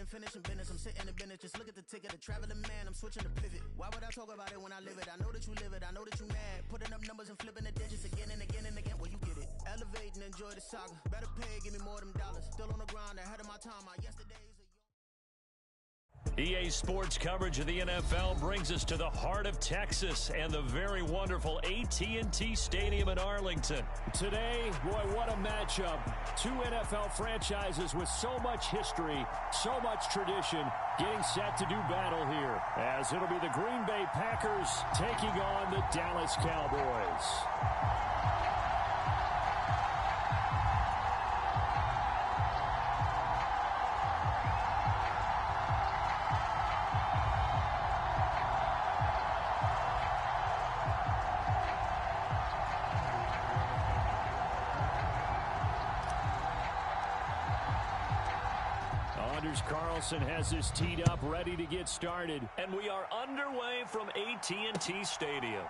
and finishing business. I'm sitting in business, just look at the ticket. A traveling man, I'm switching to pivot. Why would I talk about it when I live it? I know that you live it, I know that you mad. Putting up numbers and flipping the digits again and again and again. Well, you get it. Elevate and enjoy the saga. Better pay, give me more of them dollars. Still on the grind, ahead of my time. My yesterdays are EA Sports coverage of the NFL brings us to the heart of Texas and the very wonderful AT&T Stadium in Arlington. Today, boy, what a matchup. Two NFL franchises with so much history, so much tradition, getting set to do battle here, as it'll be the Green Bay Packers taking on the Dallas Cowboys. Carlson has this teed up, ready to get started. And we are underway from AT&T Stadium.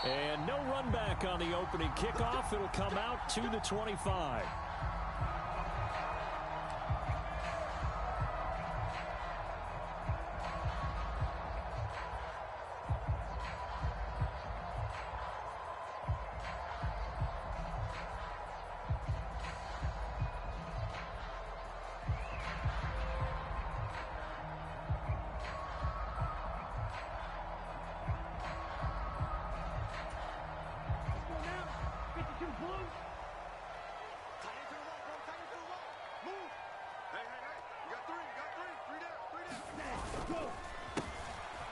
And no run back on the opening kickoff. It'll come out to the 25.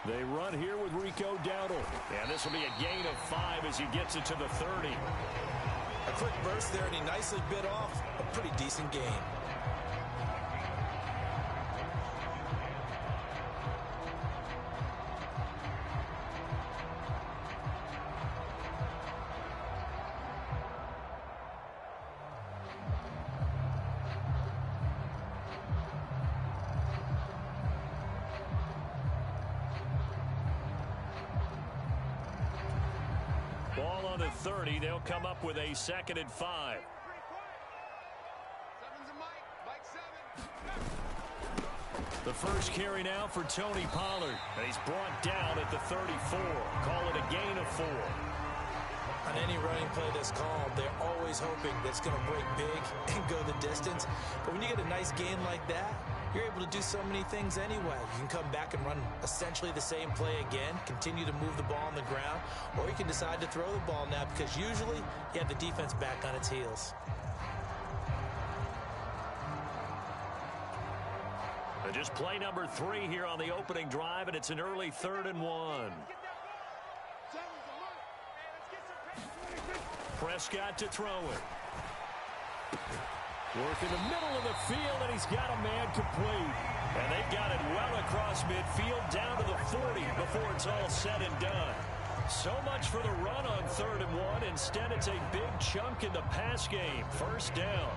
They run here with Rico Dowdle. And this will be a gain of 5 as he gets it to the 30. A quick burst there, and he nicely bit off a pretty decent gain. Ball on the 30. They'll come up with a 2nd and 5. The first carry now for Tony Pollard. And he's brought down at the 34. Call it a gain of 4. On any running play that's called, they're always hoping that it's going to break big and go the distance. But when you get a nice gain like that, you're able to do so many things anyway. You can come back and run essentially the same play again, continue to move the ball on the ground, or you can decide to throw the ball now because usually you have the defense back on its heels. Just play number 3 here on the opening drive, and it's an early 3rd and 1. Prescott to throw it. Work in the middle of the field, and he's got a man complete. And they've got it well across midfield down to the 40 before it's all said and done. So much for the run on 3rd and 1. Instead, it's a big chunk in the pass game. First down.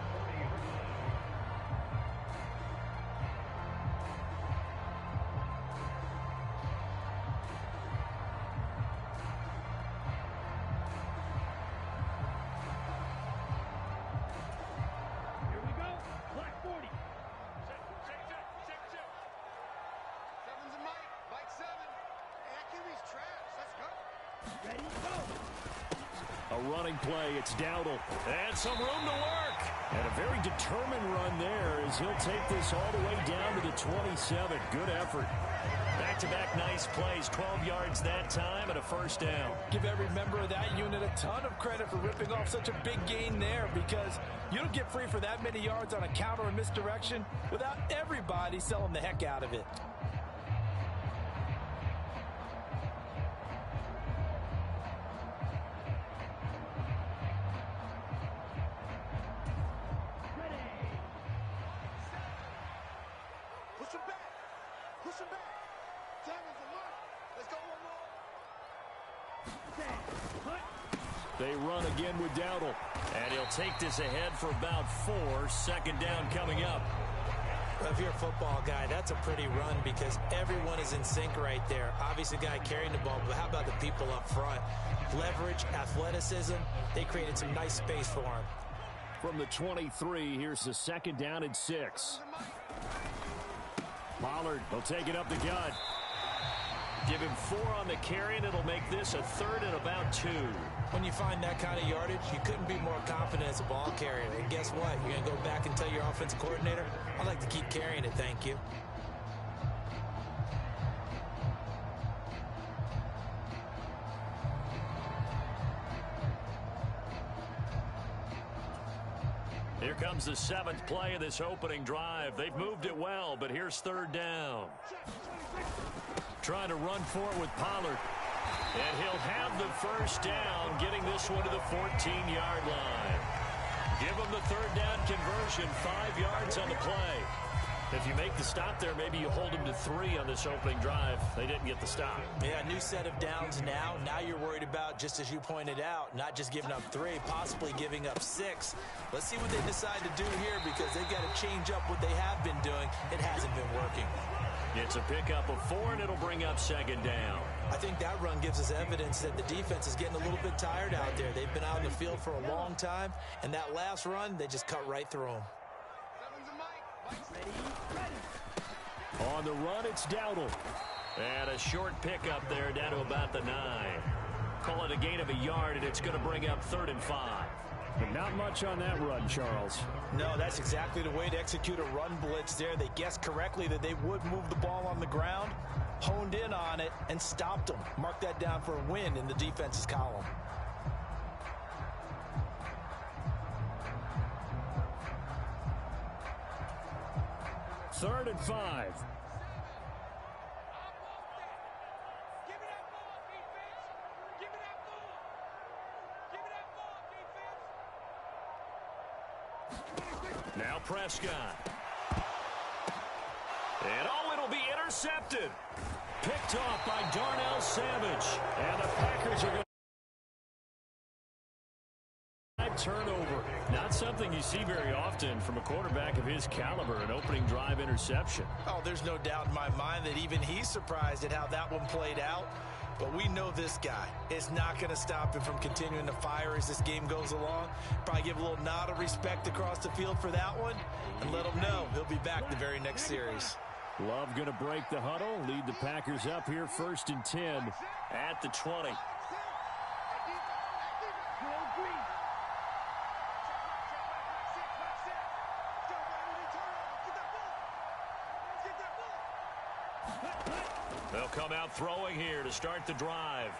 A running play, it's Dowdle. And some room to work. And a very determined run there as he'll take this all the way down to the 27. Good effort. Back-to-back nice plays, 12 yards that time and a first down. Give every member of that unit a ton of credit for ripping off such a big gain there because you don't get free for that many yards on a counter or misdirection without everybody selling the heck out of it. They run again with Dowdle. And he'll take this ahead for about 4. 2nd down coming up. Well, if you're a football guy, that's a pretty run because everyone is in sync right there. Obviously, the guy carrying the ball, but how about the people up front? Leverage, athleticism, they created some nice space for him. From the 23, here's the 2nd down and 6. Pollard will take it up the gut. Give him 4 on the carry, and it'll make this a 3rd and about 2. When you find that kind of yardage, you couldn't be more confident as a ball carrier. And guess what? You're going to go back and tell your offensive coordinator, I'd like to keep carrying it, thank you. Here comes the 7th play of this opening drive. They've moved it well, but here's 3rd down. Trying to run for it with Pollard. And he'll have the 1st down, getting this one to the 14-yard line. Give him the 3rd down conversion, 5 yards on the play. If you make the stop there, maybe you hold them to 3 on this opening drive. They didn't get the stop. Yeah, new set of downs now. Now you're worried about, just as you pointed out, not just giving up 3, possibly giving up 6. Let's see what they decide to do here, because they've got to change up what they have been doing. It hasn't been working. It's a pickup of 4, and it'll bring up 2nd down. I think that run gives us evidence that the defense is getting a little bit tired out there. They've been out in the field for a long time, and that last run, they just cut right through them. On the run, it's Dowdle. And a short pickup there down to about the 9. Call it a gain of a yard, and it's going to bring up 3rd and 5. But not much on that run, Charles. No, that's exactly the way to execute a run blitz there. They guessed correctly that they would move the ball on the ground, honed in on it, and stopped them. Mark that down for a win in the defense's column. Third and 5. Now Prescott. And it'll be intercepted. Picked off by Darnell Savage. And the Packers are going to turnover. Not something you see very often from a quarterback of his caliber, an opening drive interception. Oh, there's no doubt in my mind that even he's surprised at how that one played out. But we know this guy is not going to stop him from continuing to fire as this game goes along. Probably give a little nod of respect across the field for that one and let him know he'll be back the very next series. Love going to break the huddle, lead the Packers up here 1st and 10 at the 20. They'll come out throwing here to start the drive.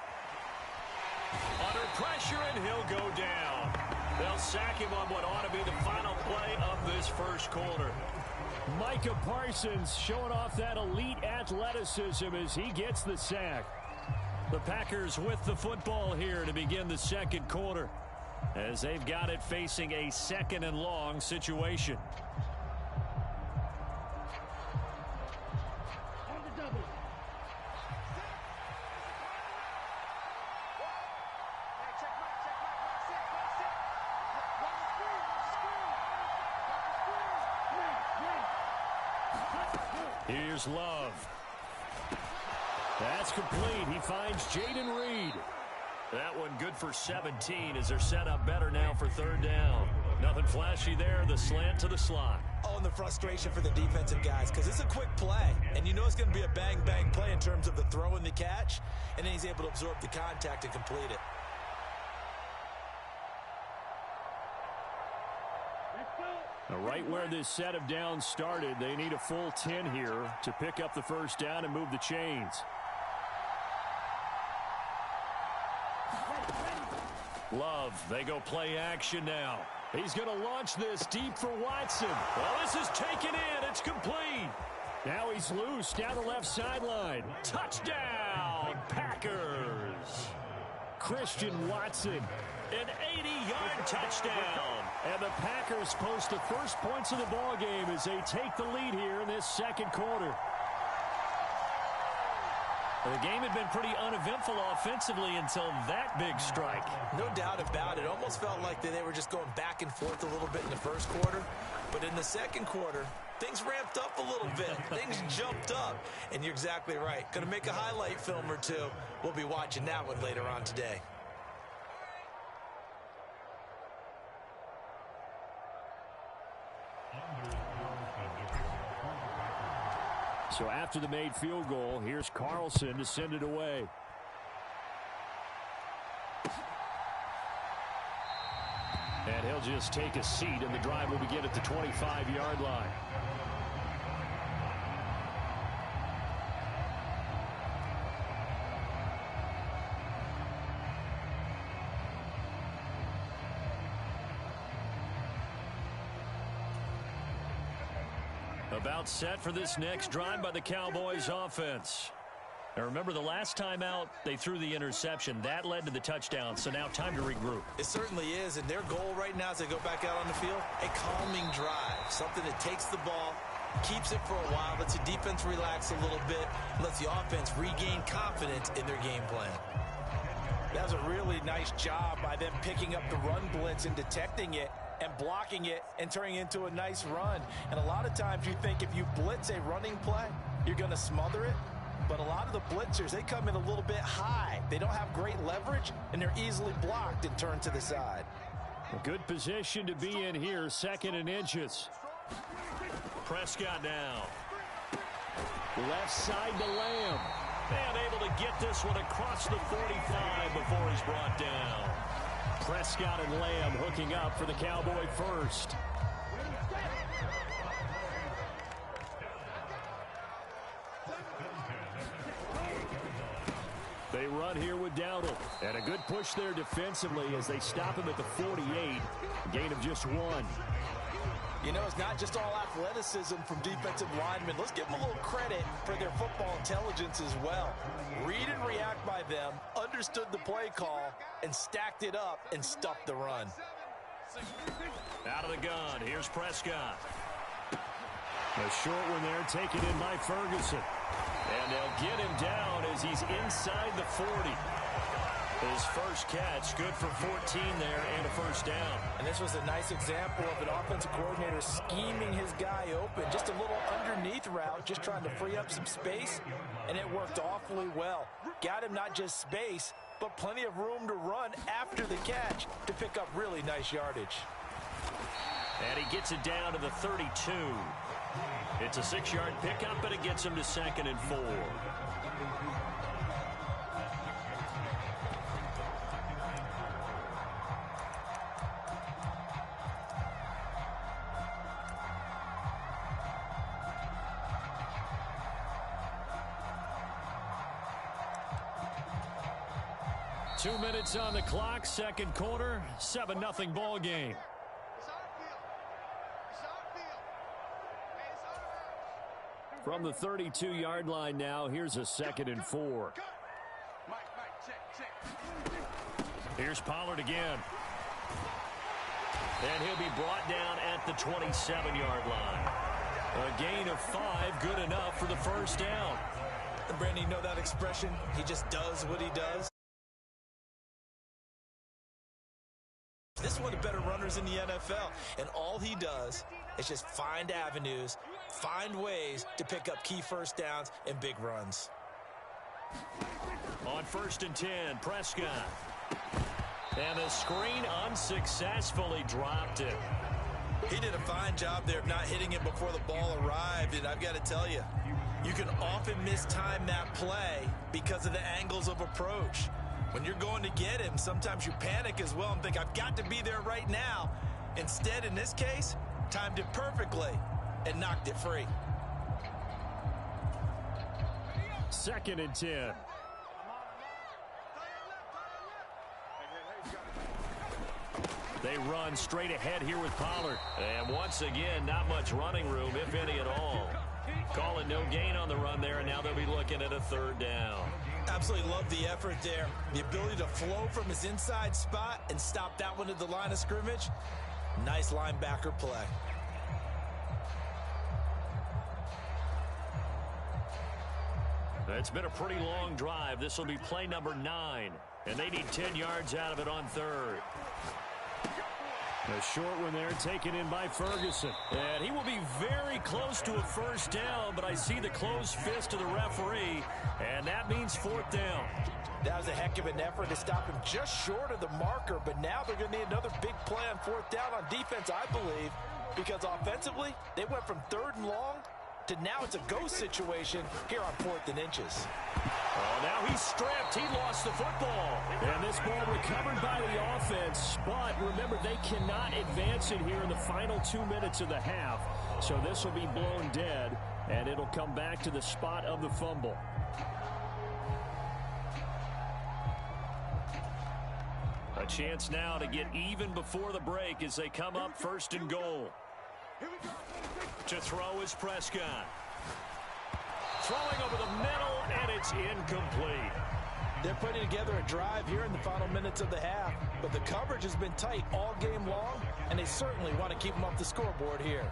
Under pressure, and he'll go down. They'll sack him on what ought to be the final play of this 1st quarter. Micah Parsons showing off that elite athleticism as he gets the sack. The Packers with the football here to begin the 2nd quarter, as they've got it facing a 2nd and long situation. Here's Love. That's complete. He finds Jaden Reed. That one good for 17 as they're set up better now for 3rd down. Nothing flashy there. The slant to the slot. Oh, and the frustration for the defensive guys, because it's a quick play. And you know it's going to be a bang-bang play in terms of the throw and the catch. And then he's able to absorb the contact and complete it. Now, right where this set of downs started, they need a full 10 here to pick up the 1st down and move the chains. Love, they go play action now. He's going to launch this deep for Watson. Well, this is taken in. It's complete. Now he's loose down the left sideline. Touchdown, Packers. Christian Watson. An 80-yard touchdown. And the Packers post the first points of the ball game as they take the lead here in this 2nd quarter. The game had been pretty uneventful offensively until that big strike. No doubt about it. It almost felt like they were just going back and forth a little bit in the 1st quarter. But in the 2nd quarter, things ramped up a little bit. Things jumped up. And you're exactly right. Going to make a highlight film or 2. We'll be watching that one later on today. So after the made field goal, here's Carlson to send it away. And he'll just take a seat, and the drive will begin at the 25-yard line. About set for this next drive by the Cowboys offense. Now remember, the last time out, they threw the interception. That led to the touchdown, so now time to regroup. It certainly is, and their goal right now as they go back out on the field, a calming drive, something that takes the ball, keeps it for a while, lets the defense relax a little bit, lets the offense regain confidence in their game plan. That was a really nice job by them picking up the run blitz and detecting it and blocking it and turning it into a nice run. And a lot of times you think if you blitz a running play, you're going to smother it. But a lot of the blitzers, they come in a little bit high. They don't have great leverage, and they're easily blocked and turned to the side. A good position to be in here, 2nd and inches. Prescott now. Left side to Lamb. And able to get this one across the 45 before he's brought down. Prescott and Lamb hooking up for the Cowboy first. They run here with Dowdle. And a good push there defensively as they stop him at the 48. Gain of just 1. You know, it's not just all athleticism from defensive linemen. Let's give them a little credit for their football intelligence as well. Read and react by them, understood the play call, and stacked it up and stuffed the run. Out of the gun, here's Prescott. A short one there, taken in by Ferguson. And they'll get him down as he's inside the 40. His first catch, good for 14 there and a first down. And this was a nice example of an offensive coordinator scheming his guy open. Just a little underneath route, just trying to free up some space, and it worked awfully well. Got him not just space, but plenty of room to run after the catch to pick up really nice yardage. And he gets it down to the 32. It's a 6-yard pickup, but it gets him to 2nd and 4. Two minutes on the clock, second quarter, 7-0 ball game. From the 32-yard line now, here's a 2nd and 4. Here's Pollard again. And he'll be brought down at the 27-yard line. A gain of 5, good enough for the first down. And Brandon, you know that expression? He just does what he does. This is one of the better runners in the NFL, and all he does is just find avenues, find ways to pick up key first downs and big runs. On 1st and 10, Prescott. And the screen unsuccessfully dropped it. He did a fine job there of not hitting it before the ball arrived, and I've got to tell you, you can often mistime that play because of the angles of approach. When you're going to get him, sometimes you panic as well and think, I've got to be there right now. Instead, in this case, timed it perfectly and knocked it free. 2nd and 10. They run straight ahead here with Pollard. And once again, not much running room, if any at all. Call it no gain on the run there, and now they'll be looking at a 3rd down. Absolutely love the effort there. The ability to flow from his inside spot and stop that one at the line of scrimmage. Nice linebacker play. It's been a pretty long drive. This will be play number 9, and they need 10 yards out of it on 3rd. A short one there taken in by Ferguson. And he will be very close to a first down, but I see the closed fist of the referee, and that means 4th down. That was a heck of an effort to stop him just short of the marker, but now they're going to need another big play on 4th down on defense, I believe, because offensively, they went from 3rd and long to now it's a go situation here on 4th and inches. Oh, now he's stripped. He lost the football. And this ball recovered by the offense. But remember, they cannot advance it here in the final 2 minutes of the half. So this will be blown dead, and it'll come back to the spot of the fumble. A chance now to get even before the break as they come up 1st and goal. To throw is Prescott. Throwing over the middle, and it's incomplete. They're putting together a drive here in the final minutes of the half, but the coverage has been tight all game long, and they certainly want to keep them off the scoreboard here.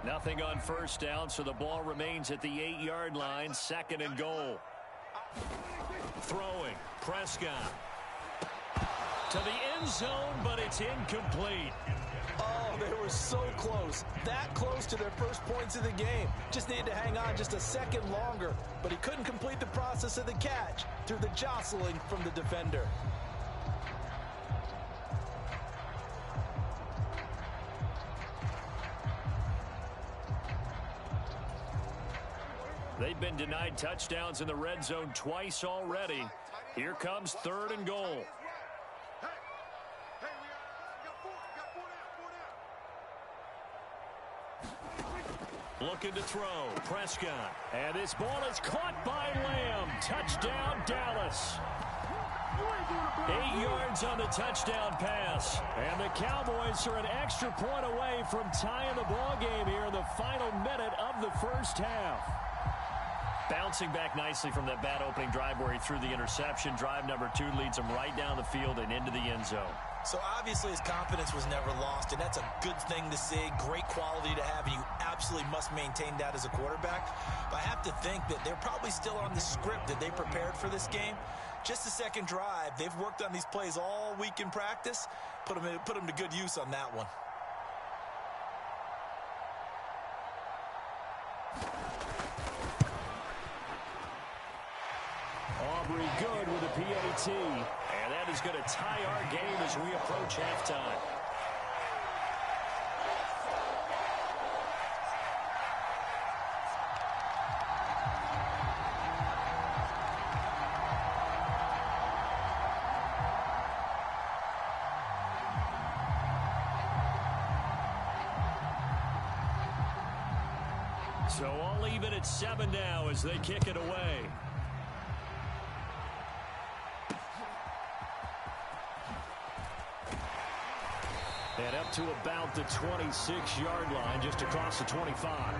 Nothing on 1st down, so the ball remains at the 8-yard line, 2nd and goal. Throwing, Prescott. To the end zone, but it's incomplete. Oh, they were so close. That close to their first points of the game. Just needed to hang on just a second longer, but he couldn't complete the process of the catch through the jostling from the defender. They've been denied touchdowns in the red zone twice already. Here comes 3rd and goal. Looking to throw, Prescott. And this ball is caught by Lamb. Touchdown, Dallas. 8 yards on the touchdown pass. And the Cowboys are an extra point away from tying the ball game here in the final minute of the first half. Bouncing back nicely from that bad opening drive where he threw the interception. Drive number 2 leads him right down the field and into the end zone. So obviously his confidence was never lost, and that's a good thing to see. Great quality to have, and you absolutely must maintain that as a quarterback. But I have to think that they're probably still on the script that they prepared for this game. Just the second drive. They've worked on these plays all week in practice. Put them to good use on that one. Aubrey good with a PAT. And that is going to tie our game as we approach halftime. So all even at 7 now as they kick it away. And up to about the 26-yard line, just across the 25.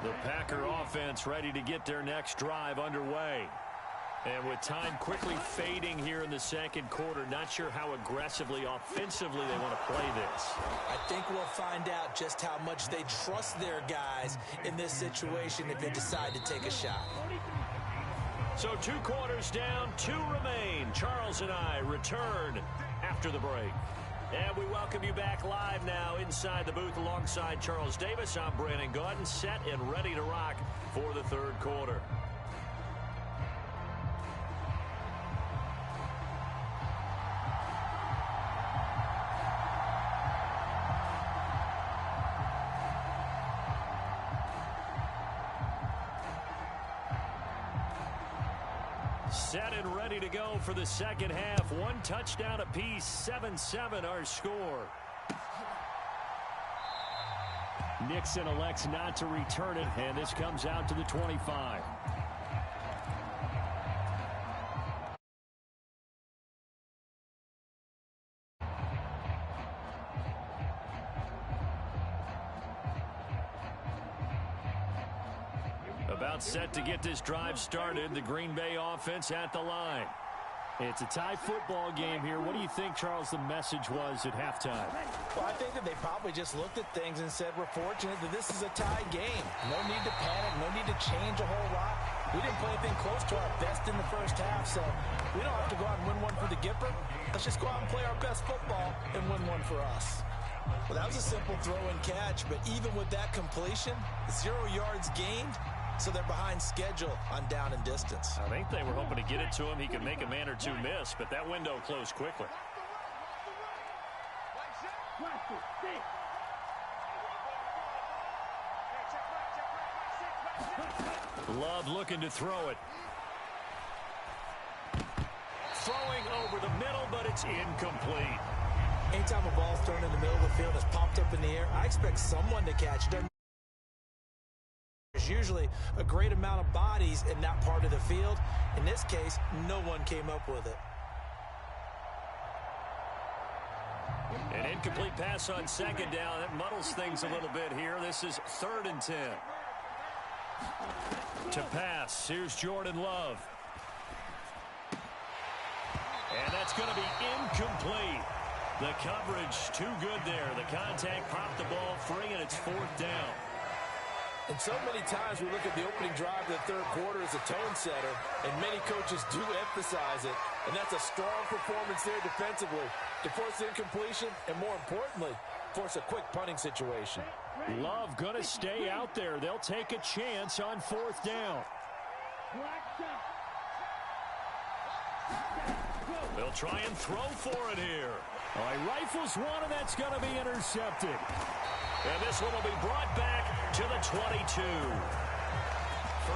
The Packer offense ready to get their next drive underway. And with time quickly fading here in the second quarter, not sure how aggressively, offensively they want to play this. I think we'll find out just how much they trust their guys in this situation if they decide to take a shot. So 2 quarters down, 2 remain. Charles and I return after the break. And we welcome you back live now inside the booth alongside Charles Davis. I'm Brandon Gaudin, set and ready to rock for the third quarter. Set and ready to go for the second half. 1 touchdown apiece, 7-7 our score. Nixon elects not to return it, and this comes out to the 25. About set to get this drive started. The Green Bay offense at the line. It's a tie football game here. What do you think, Charles, the message was at halftime? Well, I think that they probably just looked at things and said, we're fortunate that this is a tie game. No need to panic, no need to change a whole lot. We didn't play anything close to our best in the first half, so we don't have to go out and win one for the Gipper. Let's just go out and play our best football and win one for us. Well, that was a simple throw and catch, but even with that completion, 0 yards gained, so they're behind schedule on down and distance. I think they were hoping to get it to him. He could make a man or two miss, but that window closed quickly. Love looking to throw it. Throwing over the middle, but it's incomplete. Anytime a ball's thrown in the middle of the field, it's popped up in the air, I expect someone to catch it. There's usually a great amount of bodies in that part of the field. In this case, no one came up with it. An incomplete pass on second down. That muddles things a little bit here. This is 3rd and 10. To pass, here's Jordan Love. And that's going to be incomplete. The coverage too good there. The contact popped the ball free, and it's 4th down. And so many times we look at the opening drive of the third quarter as a tone setter, and many coaches do emphasize it. And that's a strong performance there defensively to force the incompletion and, more importantly, force a quick punting situation. Love going to stay out there. They'll take a chance on 4th down. They'll try and throw for it here. All right, rifles one, and that's going to be intercepted. And this one will be brought back to the 22.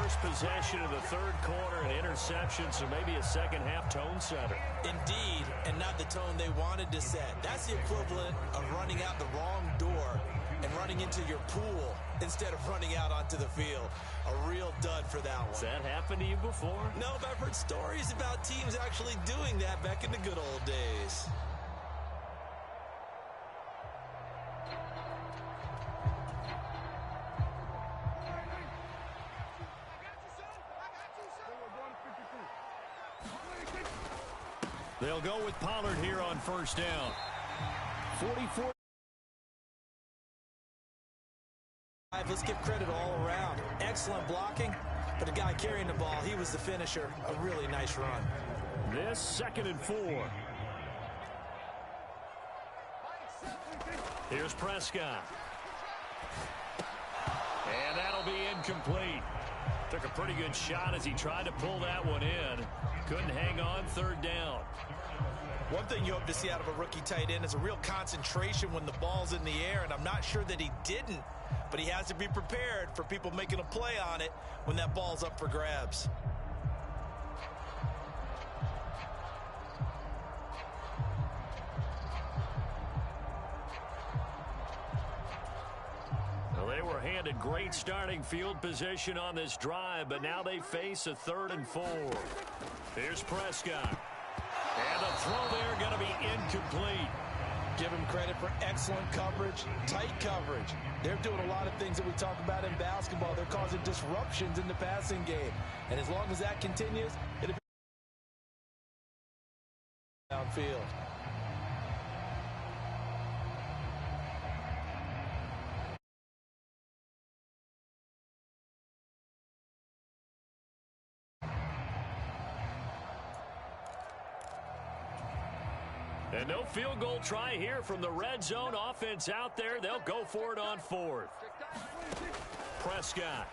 First possession of the third quarter, an interception, so maybe a second-half tone setter. Indeed, and not the tone they wanted to set. That's the equivalent of running out the wrong door and running into your pool instead of running out onto the field. A real dud for that one. Has that happened to you before? No, but I've heard stories about teams actually doing that back in the good old days. They'll go with Pollard here on 1st down. 44. Let's give credit all around. Excellent blocking, but the guy carrying the ball, he was the finisher. A really nice run. This 2nd and 4. Here's Prescott. And that'll be incomplete. Took a pretty good shot as he tried to pull that one in. Couldn't hang on, 3rd down. One thing you hope to see out of a rookie tight end is a real concentration when the ball's in the air, and I'm not sure that he didn't, but he has to be prepared for people making a play on it when that ball's up for grabs. Well, they were handed great starting field position on this drive, but now they face a 3rd and 4. Here's Prescott. And the throw there going to be incomplete. Give him credit for excellent coverage, tight coverage. They're doing a lot of things that we talk about in basketball. They're causing disruptions in the passing game. And as long as that continues, it'll be downfield. And no field goal try here from the red zone. Offense out there. They'll go for it on 4th. Prescott.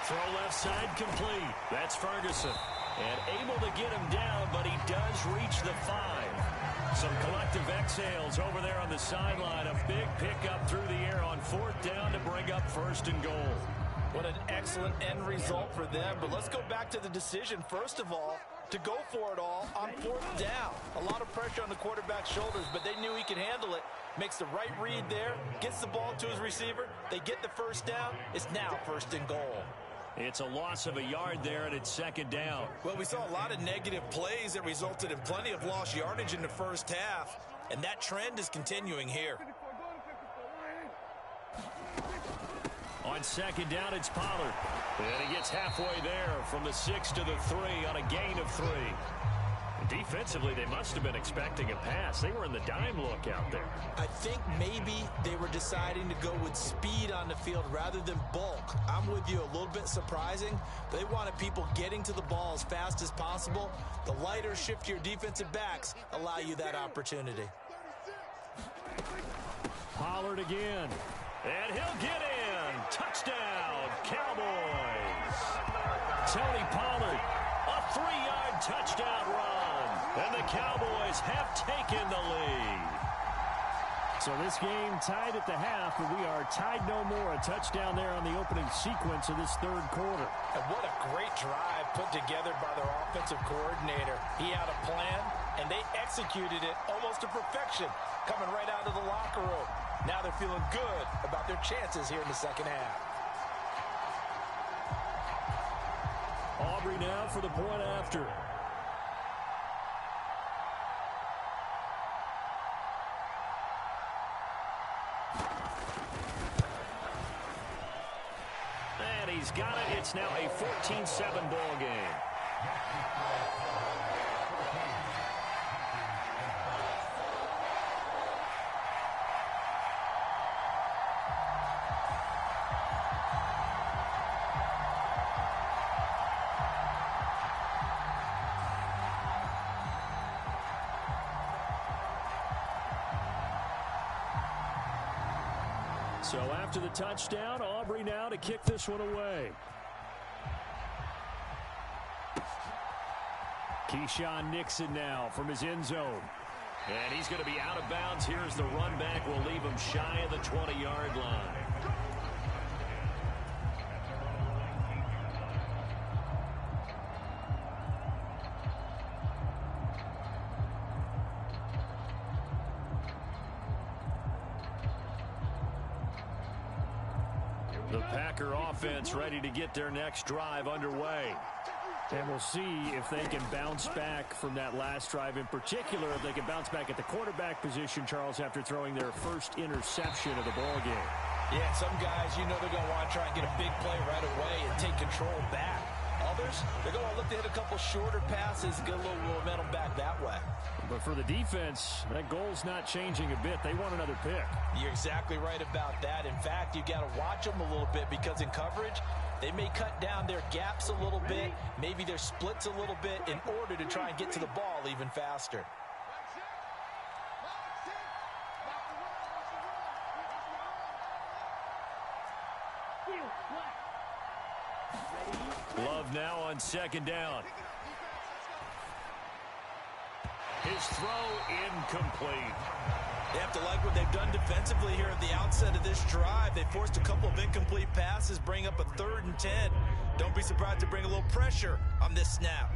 Throw left side complete. That's Ferguson. And able to get him down, but he does reach the 5. Some collective exhales over there on the sideline. A big pickup through the air on 4th down to bring up 1st and goal. What an excellent end result for them. But let's go back to the decision, first of all, to go for it all on 4th down. A lot of pressure on the quarterback's shoulders, but they knew he could handle it. Makes the right read there, gets the ball to his receiver. They get the 1st down. It's now 1st and goal. It's a loss of a yard there, and it's 2nd down. Well, we saw a lot of negative plays that resulted in plenty of lost yardage in the first half, and that trend is continuing here. On on second down, it's Pollard. And he gets halfway there from the 6 to the 3 on a gain of 3. Defensively, they must have been expecting a pass. They were in the dime look out there. I think maybe they were deciding to go with speed on the field rather than bulk. I'm with you, a little bit surprising. They wanted people getting to the ball as fast as possible. The lighter, shiftier defensive backs allow you that opportunity. Pollard again. And he'll get in. Touchdown, Cowboys. Tony Pollard, a 3-yard touchdown run. And the Cowboys have taken the lead. So this game tied at the half, but we are tied no more. A touchdown there on the opening sequence of this third quarter. And what a great drive put together by their offensive coordinator. He had a plan, and they executed it almost to perfection, coming right out of the locker room. Now they're feeling good about their chances here in the second half. Aubrey now for the point after. And he's got it. It's now a 14-7 ball game. So after the touchdown, Aubrey now to kick this one away. Keyshawn Nixon now from his end zone. And he's going to be out of bounds. Here's the run back. Will leave him shy of the 20-yard line. The Packer offense ready to get their next drive underway. And we'll see if they can bounce back from that last drive, in particular if they can bounce back at the quarterback position, Charles, after throwing their first interception of the ball game. Yeah, some guys, you know they're going to want to try and get a big play right away and take control back. Others, they're going to look to hit a couple shorter passes and get a little momentum back that way. But for the defense, that goal's not changing a bit. They want another pick. You're exactly right about that. In fact, you got to watch them a little bit because in coverage, they may cut down their gaps a little bit, maybe their splits a little bit in order to try and get to the ball even faster. Love now on second down. His throw incomplete. They have to like what they've done defensively here at the outset of this drive. They forced a couple of incomplete passes, bring up a 3rd and 10. Don't be surprised to bring a little pressure on this snap.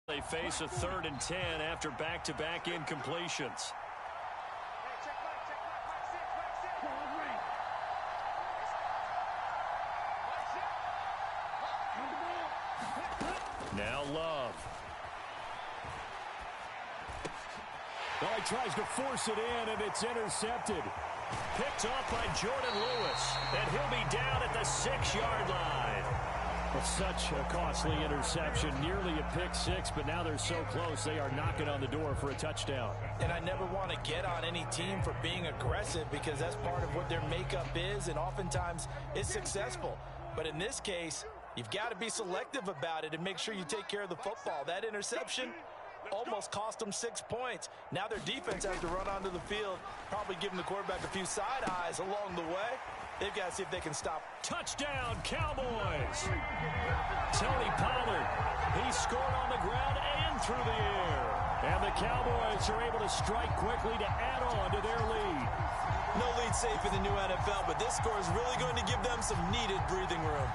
They face a 3rd and 10 after back-to-back incompletions. Now Love. Well, he tries to force it in, and it's intercepted. Picked off by Jordan Lewis, and he'll be down at the 6-yard line. Well, such a costly interception, nearly a pick six, but now they're so close they are knocking on the door for a touchdown. And I never want to get on any team for being aggressive because that's part of what their makeup is, and oftentimes it's successful. But in this case, you've got to be selective about it and make sure you take care of the football. That interception almost cost them 6 points. Now their defense has to run onto the field, probably giving the quarterback a few side eyes along the way. They've got to see if they can stop. Touchdown, Cowboys! Tony Pollard, he scored on the ground and through the air. And the Cowboys are able to strike quickly to add on to their lead. No lead safe in the new NFL, but this score is really going to give them some needed breathing room.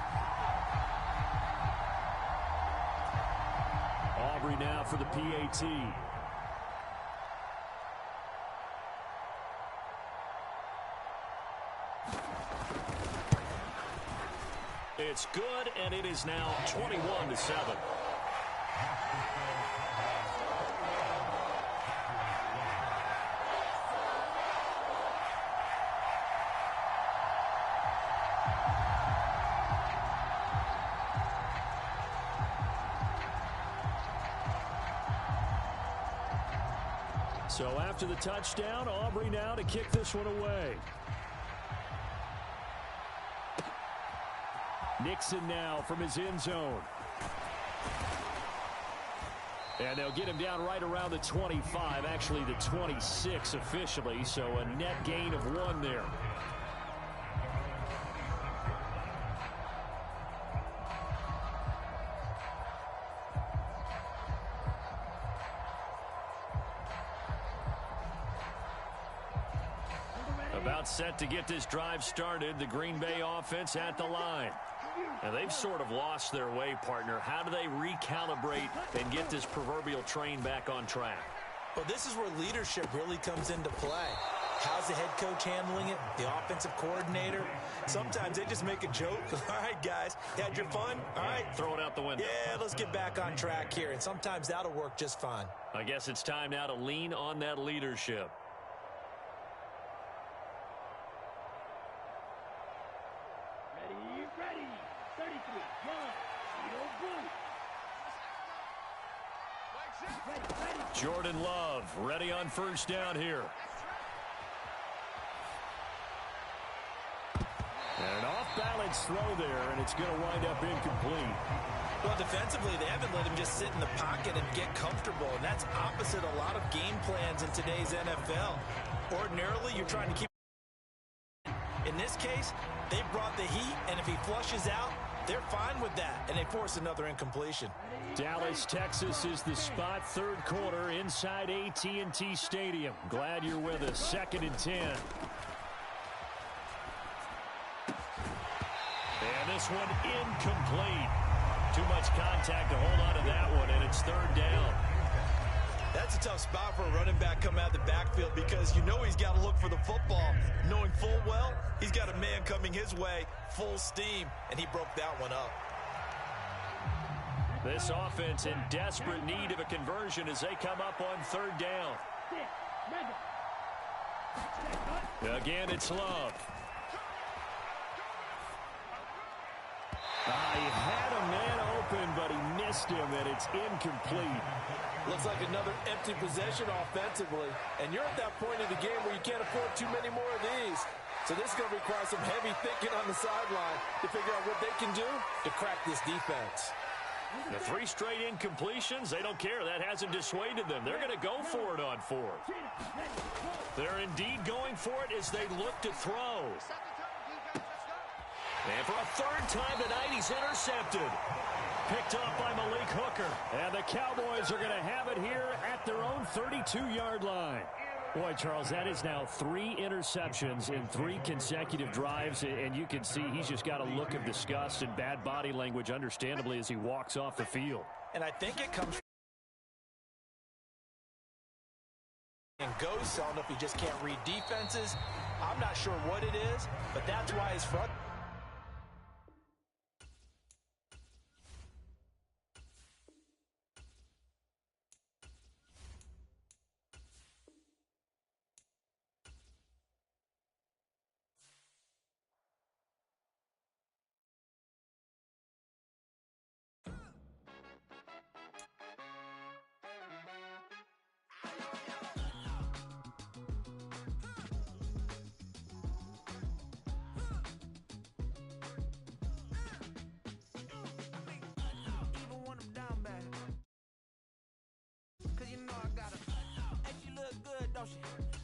Aubrey now for the PAT. It's good, and it is now 21-7. So after the touchdown, Aubrey now to kick this one away. Nixon now from his end zone. And they'll get him down right around the 25, actually the 26 officially, so a net gain of 1 there. About set to get this drive started, the Green Bay offense at the line. Now, they've sort of lost their way, partner. How do they recalibrate and get this proverbial train back on track? Well, this is where leadership really comes into play. How's the head coach handling it? The offensive coordinator? Sometimes they just make a joke. All right, guys, had your fun? All right. Throw it out the window. Yeah, let's get back on track here. And sometimes that'll work just fine. I guess it's time now to lean on that leadership. Ready. 33. Jordan Love ready on first down here. And an off-balance throw there, and it's going to wind up incomplete. Well, defensively, they haven't let him just sit in the pocket and get comfortable, and that's opposite a lot of game plans in today's NFL. Ordinarily, you're trying to keep. In this case, they brought the heat, and if he flushes out, they're fine with that, and they force another incompletion. Dallas, Texas is the spot, third quarter inside AT&T Stadium. Glad you're with us. 2nd and 10. And this one incomplete. Too much contact to hold on to that one, and it's 3rd down. That's a tough spot for a running back coming out of the backfield because you know he's got to look for the football, knowing full well he's got a man coming his way, full steam, and he broke that one up. This offense in desperate need of a conversion as they come up on 3rd down. Again, it's Love. He had a man open, but he missed him, and it's incomplete. Looks like another empty possession offensively. And you're at that point in the game where you can't afford too many more of these. So this is going to require some heavy thinking on the sideline to figure out what they can do to crack this defense. The 3 straight incompletions, they don't care. That hasn't dissuaded them. They're going to go for it on 4th. They're indeed going for it as they look to throw. And for a 3rd time tonight, he's intercepted. Picked off by Malik Hooker. And the Cowboys are going to have it here at their own 32-yard line. Boy, Charles, that is now 3 interceptions in 3 consecutive drives, and you can see he's just got a look of disgust and bad body language, understandably, as he walks off the field. And I think it comes and goes. I don't know if he just can't read defenses. I'm not sure what it is, but that's why his front.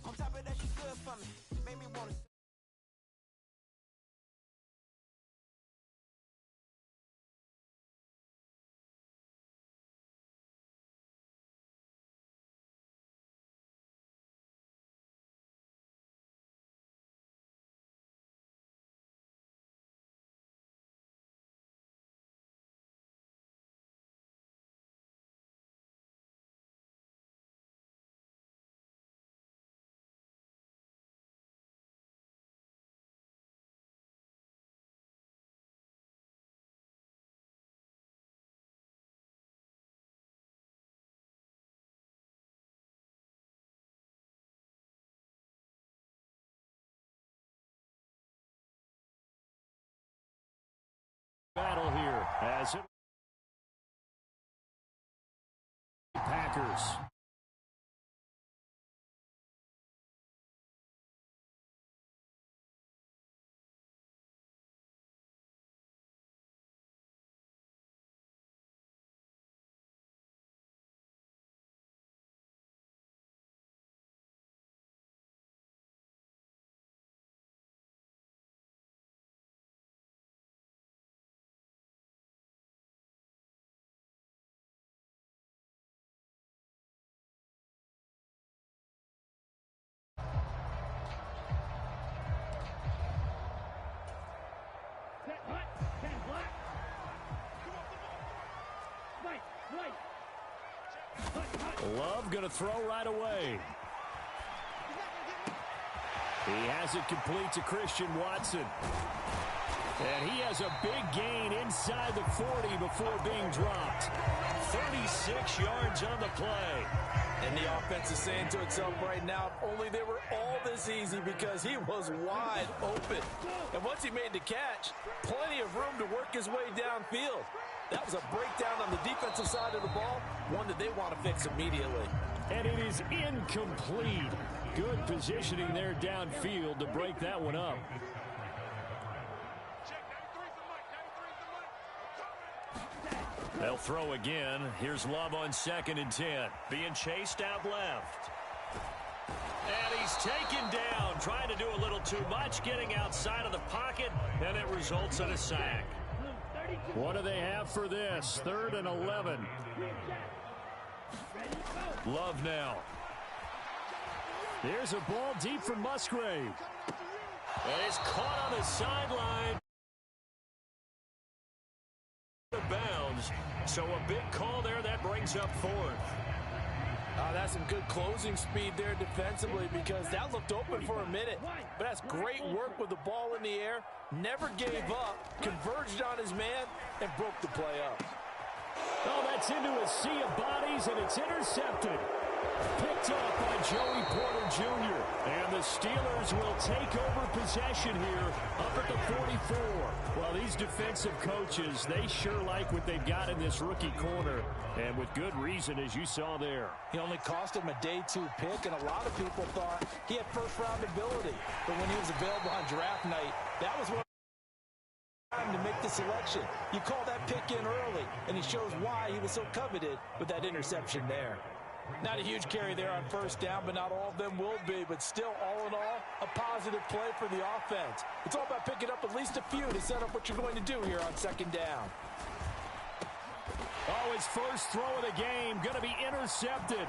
On top of that, she's good for me. Made me want to. Battle here as it Packers. Love going to throw right away. He has it complete to Christian Watson. And he has a big gain inside the 40 before being dropped. 36 yards on the play. And the offense is saying to itself right now, if only they were all this easy, because he was wide open. And once he made the catch, plenty of room to work his way downfield. That was a breakdown on the defensive side of the ball, one that they want to fix immediately. And it is incomplete. Good positioning there downfield to break that one up. They'll throw again. Here's Love on 2nd and 10. Being chased out left. And he's taken down, trying to do a little too much, getting outside of the pocket, and it results in a sack. What do they have for this? 3rd and 11. Love now. Here's a ball deep from Musgrave. And he's caught on the sideline. Bounds. So a big call there that brings up 4th. That's some good closing speed there defensively, because that looked open for a minute. But that's great work with the ball in the air. Never gave up, converged on his man, and broke the play up. Oh, that's into a sea of bodies, and it's intercepted. Picked up by Joey Porter Jr. And the Steelers will take over possession here up at the 44. Well, these defensive coaches, they sure like what they've got in this rookie corner. And with good reason, as you saw there. He only cost him a day 2 pick, and a lot of people thought he had first-round ability. But when he was available on draft night, that was what time to make the selection. You call that pick in early, and he shows why he was so coveted with that interception there. Not a huge carry there on 1st down, but not all of them will be. But still, all in all, a positive play for the offense. It's all about picking up at least a few to set up what you're going to do here on 2nd down. Oh, his first throw of the game going to be intercepted.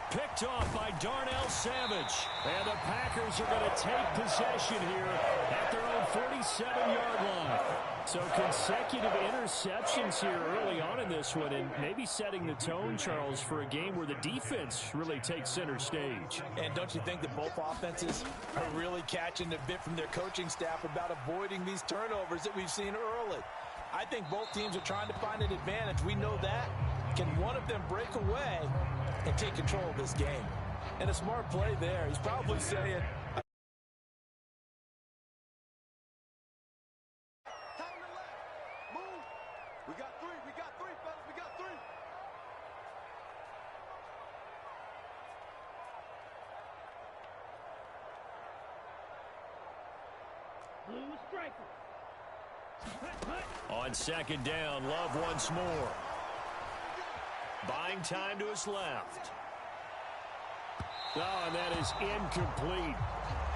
Picked off by Darnell Savage. And the Packers are going to take possession here at their own 47-yard line. So consecutive interceptions here early on in this one, and maybe setting the tone, Charles, for a game where the defense really takes center stage. And don't you think that both offenses are really catching a bit from their coaching staff about avoiding these turnovers that we've seen early? I think both teams are trying to find an advantage. We know that. Can one of them break away and take control of this game? And a smart play there. He's probably saying, We got three, fellas, we got 3. Blue striker. On 2nd down, Love once more. Buying time to his left. Oh, and that is incomplete.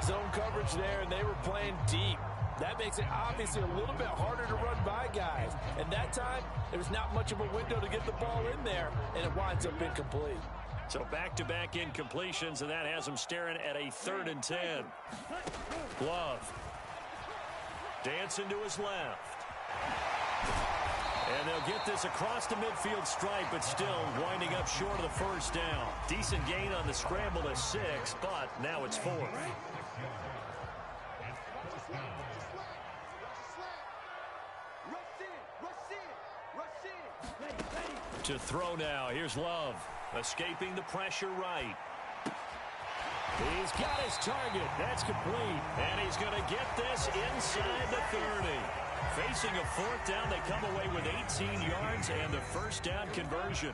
Zone coverage there, and they were playing deep. That makes it obviously a little bit harder to run by guys. And that time, there's not much of a window to get the ball in there, and it winds up incomplete. So back-to-back incompletions, and that has him staring at a 3rd and 10. Love. Dancing to his left. And they'll get this across the midfield stripe, but still winding up short of the 1st down. Decent gain on the scramble to 6, but now it's 4th. To throw now. Here's Love. Escaping the pressure right. He's got his target. That's complete. And he's going to get this inside the 30. Facing a 4th down, they come away with 18 yards and the 1st down conversion.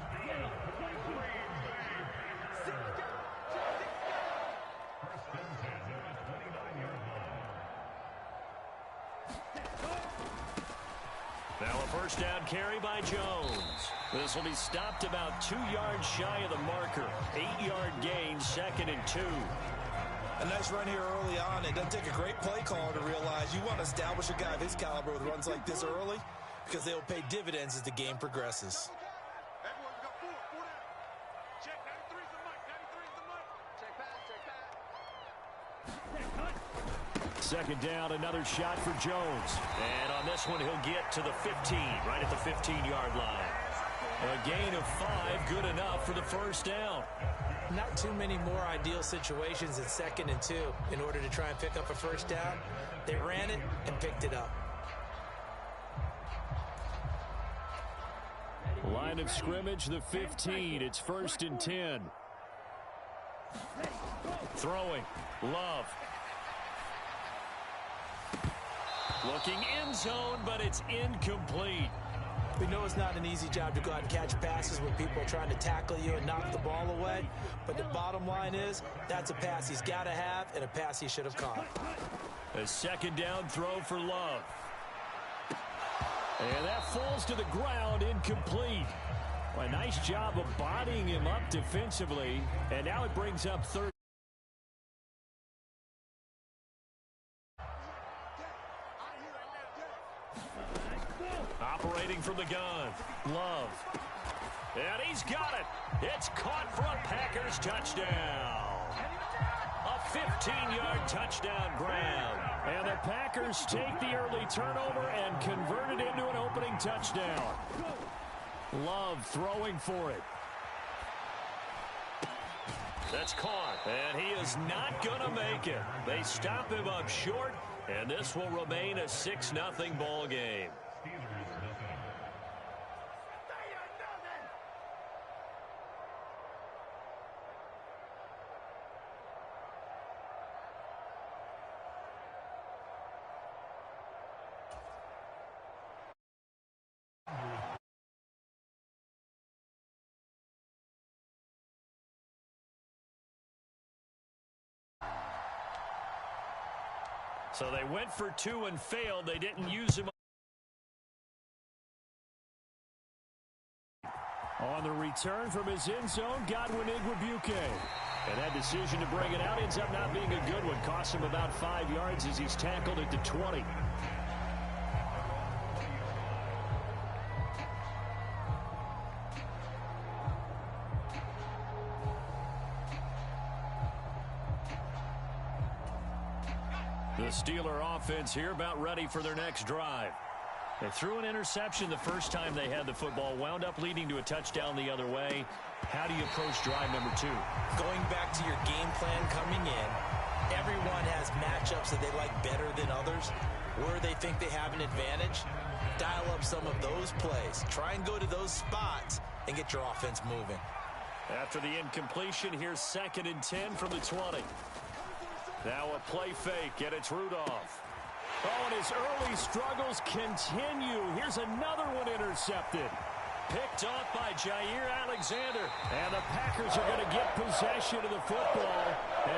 Now a 1st down carry by Jones. This will be stopped about 2 yards shy of the marker. 8-yard gain, 2nd and 2. A nice run here early on. It doesn't take a great play caller to realize you want to establish a guy of his caliber with runs like this early, because they will pay dividends as the game progresses. Everyone, we got 4 down. Check, 93's the mic, 93's the mic. Check pass. 2nd down, another shot for Jones. And on this one, he'll get to the 15, right at the 15-yard line. A gain of 5, good enough for the first down. Not too many more ideal situations in 2nd and 2 in order to try and pick up a first down. They ran it and picked it up. Line of scrimmage, the 15. It's 1st and 10. Throwing. Love. Looking end zone, but it's incomplete. We know it's not an easy job to go out and catch passes when people are trying to tackle you and knock the ball away. But the bottom line is, that's a pass he's got to have and a pass he should have caught. A 2nd down throw for Love. And that falls to the ground, incomplete. Well, a nice job of bodying him up defensively. And now it brings up 3rd. Operating from the gun. Love. And he's got it. It's caught for a Packers touchdown. A 15-yard touchdown grab. And the Packers take the early turnover and convert it into an opening touchdown. Love throwing for it. That's caught. And he is not going to make it. They stop him up short, and this will remain a 6-0 ball game. So they went for 2 and failed. They didn't use him. On the return from his end zone, Godwin Igwebuike. And that decision to bring it out ends up not being a good one. Cost him about 5 yards as he's tackled at the 20. The Steeler offense here about ready for their next drive. They threw an interception the first time they had the football, wound up leading to a touchdown the other way. How do you approach drive number 2? Going back to your game plan coming in, everyone has matchups that they like better than others. Where they think they have an advantage, dial up some of those plays. Try and go to those spots and get your offense moving. After the incompletion, here's 2nd and 10 from the 20. Now a play fake, and it's Rudolph. Oh, and his early struggles continue. Here's another one intercepted. Picked off by Jair Alexander. And the Packers are going to get possession of the football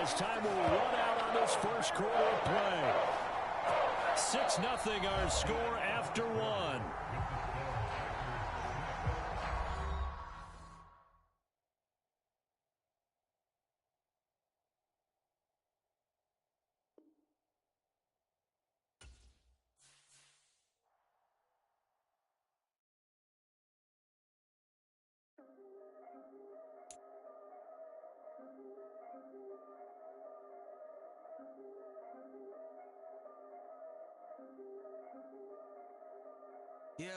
as time will run out on this first quarter of play. 6-0 our score after 1. Yeah,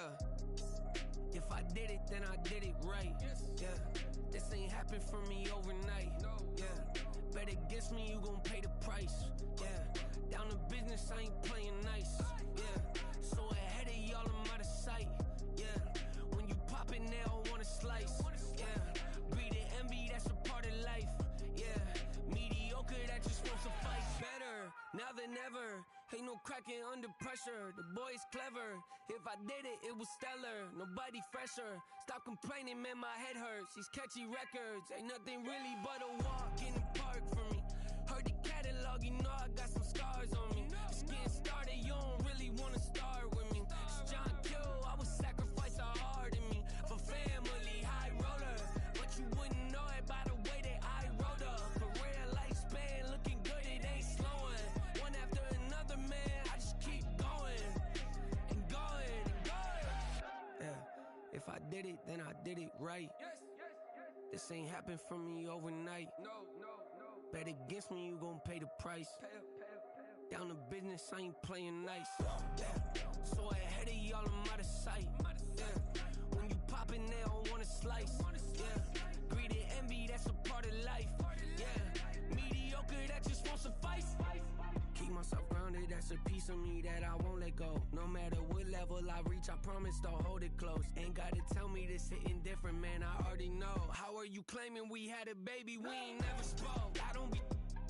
if I did it, then I did it right. Yeah, this ain't happened for me overnight. Yeah, bet against me, you gon' pay the price. Yeah, down to business, I ain't playing nice. Yeah, so ahead of y'all, I'm out of sight. Yeah, when you pop it, they don't wanna slice. Yeah, greed and envy, that's a part of life. Yeah, mediocre, that just won't suffice. Better now than ever. Ain't no cracking under pressure, the boy's clever. If I did it, it was stellar, nobody fresher. Stop complaining, man, my head hurts. These catchy records, ain't nothing really but a walk in the park for me. Heard the catalog, you know I got some scars on me. Just getting started, you don't really wanna start with me. It's John Kill, I would sacrifice a heart in me. For family, high roller, but you wouldn't know it by the way that I wrote up. Career lifespan, looking good, it ain't slowing. One after another, man, I just keep going and going and going. Yeah, if I did it, then I did it right. This ain't happened for me overnight. No. Bet against me, you gon' pay the price. Down to business, I ain't playing nice. Yeah, so ahead of y'all, I'm out of sight. Yeah, when you poppin', they don't wanna That's a piece of me that I won't let go. No matter what level I reach, I promise to hold it close. Ain't gotta tell me this hitting different, man, I already know. How are you claiming we had a baby? We ain't never spoke. I don't be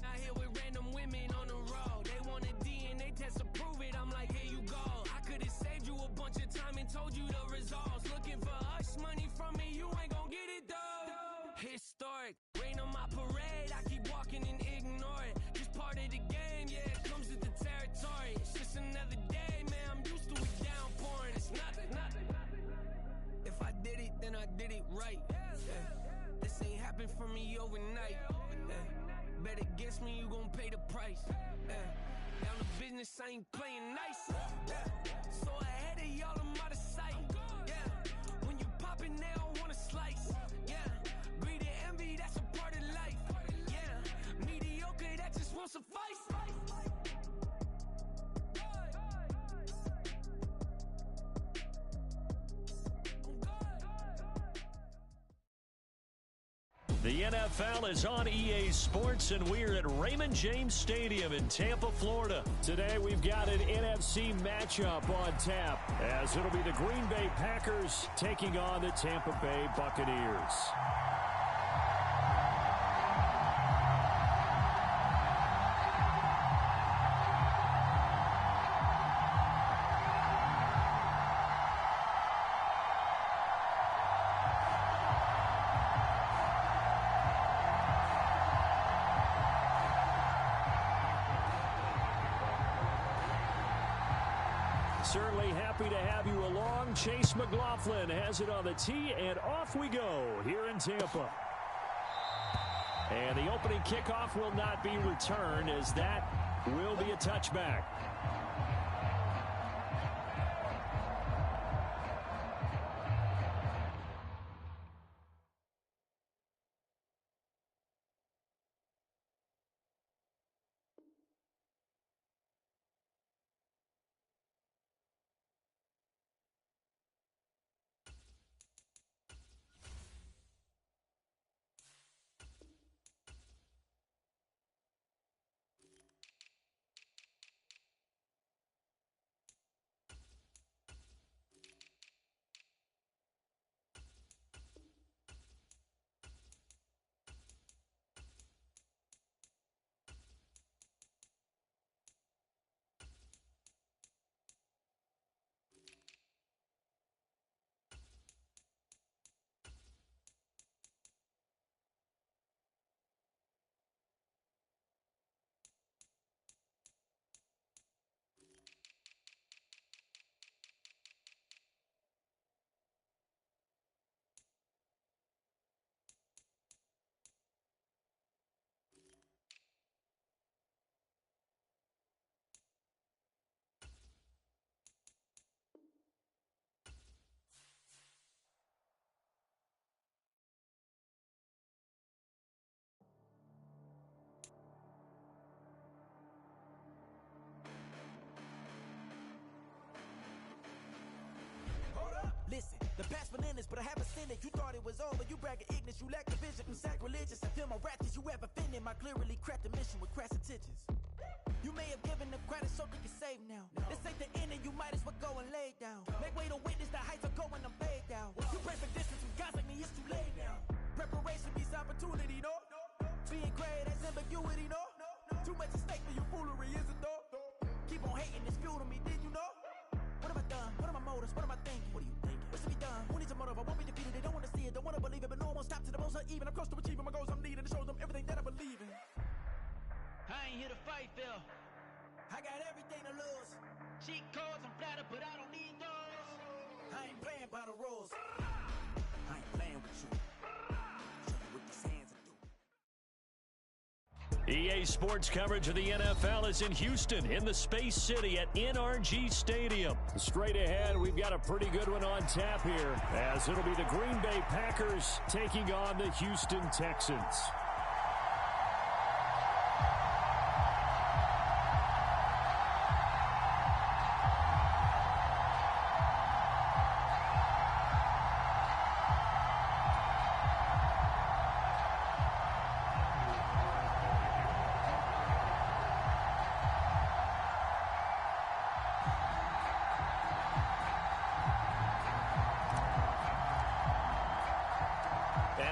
out here with random women on the road. They want a DNA test to prove it. I'm like, here you go. I could've saved you a bunch of time and told you the results. Looking for hush money from me, you ain't gon' get it though. Historic, rain on my parade. I keep walking and ignore it. Just part of the game, yeah, it comes with the territory. It's just another day, man, I'm used to it downpouring. It's nothing. If I did it, then I did it right. Yeah. This ain't happened for me overnight. Yeah. Bet against me, you gon' pay the price. Yeah. Down the business, I ain't playing nice. Yeah. So ahead of y'all, I'm out of sight. Yeah. When you poppin', they don't wanna slice. Yeah. Greed and envy, that's a part of life. Yeah. Mediocre, that just won't suffice. The NFL is on EA Sports, and we're at Raymond James Stadium in Tampa, Florida. Today we've got an NFC matchup on tap, as it'll be the Green Bay Packers taking on the Tampa Bay Buccaneers. Certainly happy to have you along. Chase McLaughlin has it on the tee, and off we go here in Tampa. And the opening kickoff will not be returned, as that will be a touchback. Listen, the past bananas, but I haven't seen it. You thought it was over, you bragging ignorance, you lack the vision. I'm sacrilegious, I feel my wrath as you ever offended my clearly crafted mission with crass intentions. You may have given them credit so they can save now. This ain't the end and you might as well go and lay down. Make way to witness the heights are going, I'm paid down. You pray for distance from guys like me, it's too late now. Preparation means opportunity, no? Being great as ambiguity, no? Too much at stake for your foolery, is it though? Keep on hating, it's fuel to me, did you know? What have I done? What are my motives? What am I thinking? What are you thinking? What's to be done? Who needs a motive? I won't be defeated. They don't want to see it, don't want to believe it, but no one won't stop to the most uneven. I'm close to achieving my goals. I'm needing to show them everything that I believe in. I ain't here to fight, Phil. I got everything to lose. Cheat codes, I'm flattered, but I don't need those. I ain't playing by the rules. I ain't playing with you. Show me what these hands do. EA Sports coverage of the NFL is in Houston, in the Space City at NRG Stadium. Straight ahead, we've got a pretty good one on tap here, as it'll be the Green Bay Packers taking on the Houston Texans.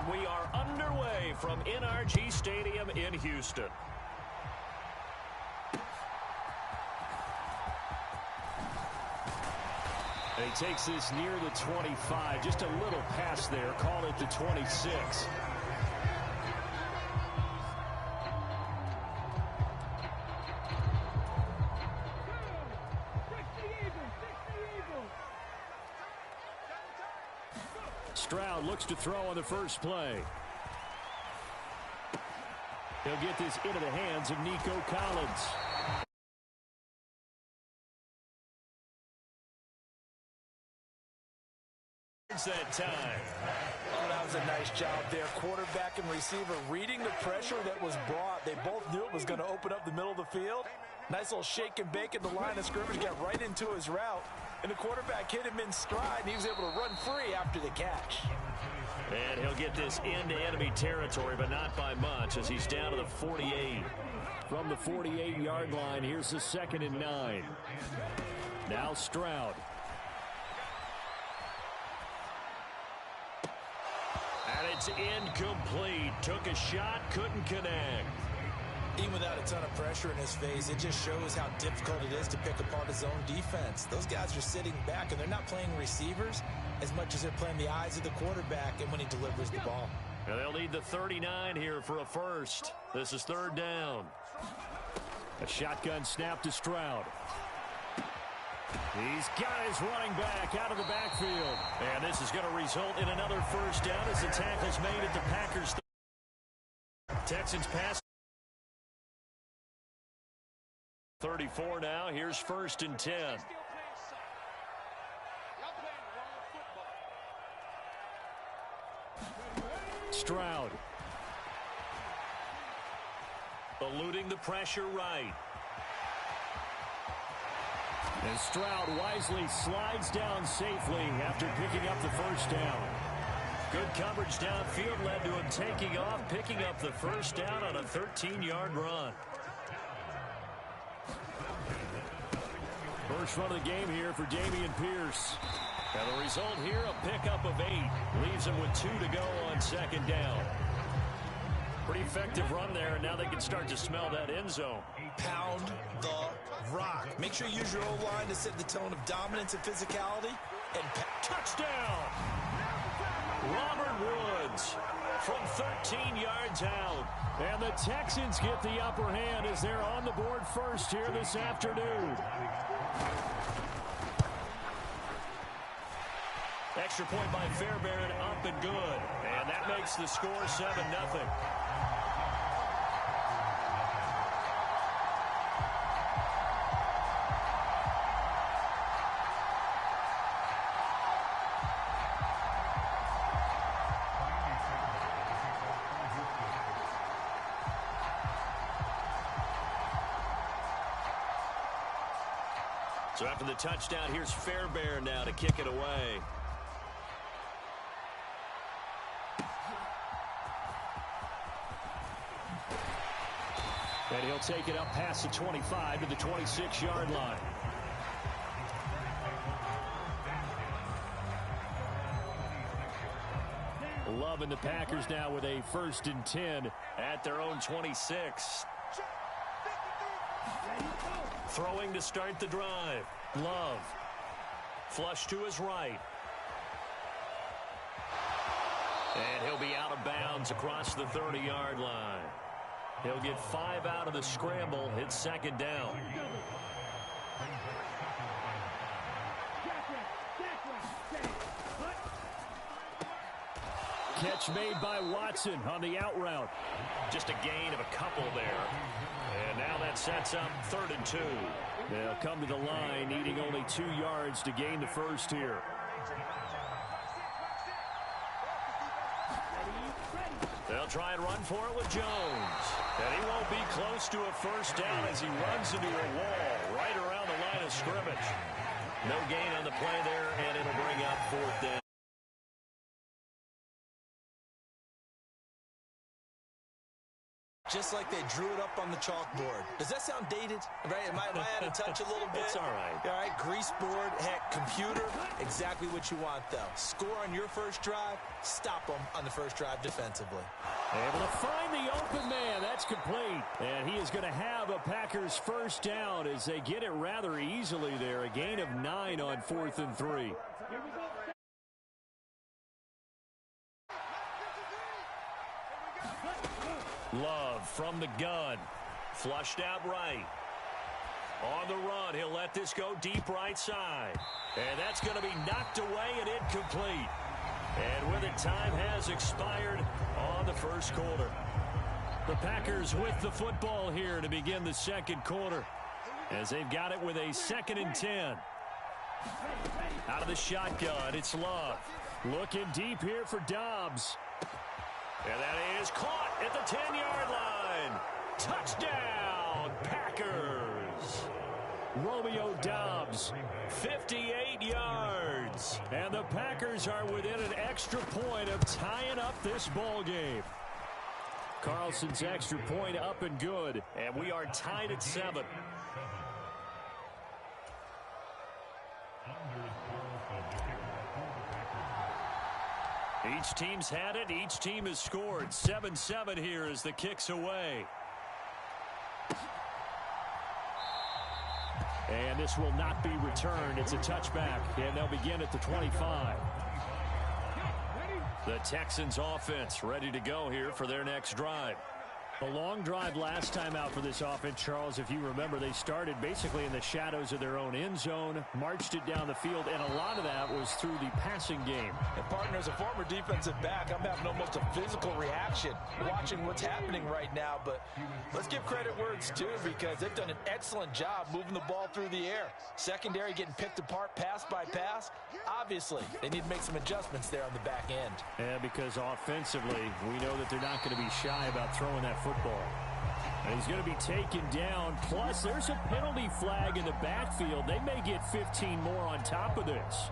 And we are underway from NRG Stadium in Houston. And he takes this near the 25, just a little pass there, call it the 26. Stroud looks to throw on the first play. He'll get this into the hands of Nico Collins. That time. Oh, that was a nice job there. Quarterback and receiver reading the pressure that was brought. They both knew it was going to open up the middle of the field. Nice little shake and bake at the line of scrimmage. Got right into his route. And the quarterback hit him in stride, and he was able to run free after the catch. And he'll get this into enemy territory, but not by much, as he's down to the 48. From the 48-yard line, here's the 2nd and 9. Now Stroud. And it's incomplete. Took a shot, couldn't connect. Even without a ton of pressure in his face, it just shows how difficult it is to pick apart his own defense. Those guys are sitting back, and they're not playing receivers as much as they're playing the eyes of the quarterback and when he delivers the ball. And they'll need the 39 here for a first. This is 3rd down. A shotgun snap to Stroud. He's got his running back out of the backfield. And this is going to result in another first down as the tackle's made at the Packers. Texans pass. 34 now. Here's 1st and 10. Stroud. Eluding the pressure right. And Stroud wisely slides down safely after picking up the first down. Good coverage downfield led to him taking off, picking up the first down on a 13-yard run. First run of the game here for Dameon Pierce. And the result here, a pickup of 8. Leaves him with 2 to go on 2nd down. Pretty effective run there, and now they can start to smell that end zone. Pound the rock. Make sure you use your O-line to set the tone of dominance and physicality. And touchdown! Robert Woods from 13 yards out. And the Texans get the upper hand as they're on the board first here this afternoon. Extra point by Fairbairn, up and good. And that makes the score 7-0. So after the touchdown, here's Fairbairn now to kick it away. And he'll take it up past the 25 to the 26-yard line. Loving the Packers now with a 1st and 10 at their own 26. Throwing to start the drive. Love. Flush to his right. And he'll be out of bounds across the 30-yard line. He'll get 5 out of the scramble. It's 2nd down. Catch made by Watson on the out route. Just a gain of a couple there. And now that sets up 3rd and 2. They'll come to the line needing only 2 yards to gain the first here. They'll try and run for it with Jones. And he won't be close to a first down as he runs into a wall right around the line of scrimmage. No gain on the play there, and it'll bring up 4th down. Just like they drew it up on the chalkboard. Does that sound dated? Right? Am I out of touch a little bit? It's all right. All right, grease board, heck, computer, exactly what you want, though. Score on your first drive, stop them on the first drive defensively. Able to find the open man. That's complete. And he is going to have a Packers first down as they get it rather easily there. A gain of 9 on 4th and 3. Love from the gun. Flushed out right. On the run, he'll let this go deep right side. And that's going to be knocked away and incomplete. And with it, time has expired on the first quarter. The Packers with the football here to begin the second quarter, as they've got it with a 2nd and 10. Out of the shotgun, it's Love. Looking deep here for Dobbs. And that is caught at the 10-yard line. Touchdown, Packers. Romeo Dobbs. 58 yards. And the Packers are within an extra point of tying up this ball game. Carlson's extra point up and good. And we are tied at 7. Each team's had it. Each team has scored. 7-7 here as the kick's away. And this will not be returned. It's a touchback, and they'll begin at the 25. The Texans offense ready to go here for their next drive. A long drive last time out for this offense, Charles. If you remember, they started basically in the shadows of their own end zone, marched it down the field, and a lot of that was through the passing game. And partner, as a former defensive back, I'm having almost a physical reaction watching what's happening right now. But let's give credit where it's due, because they've done an excellent job moving the ball through the air. Secondary getting picked apart pass by pass. Obviously, they need to make some adjustments there on the back end. Yeah, because offensively, we know that they're not going to be shy about throwing that football. And he's going to be taken down. Plus, there's a penalty flag in the backfield. They may get 15 more on top of this.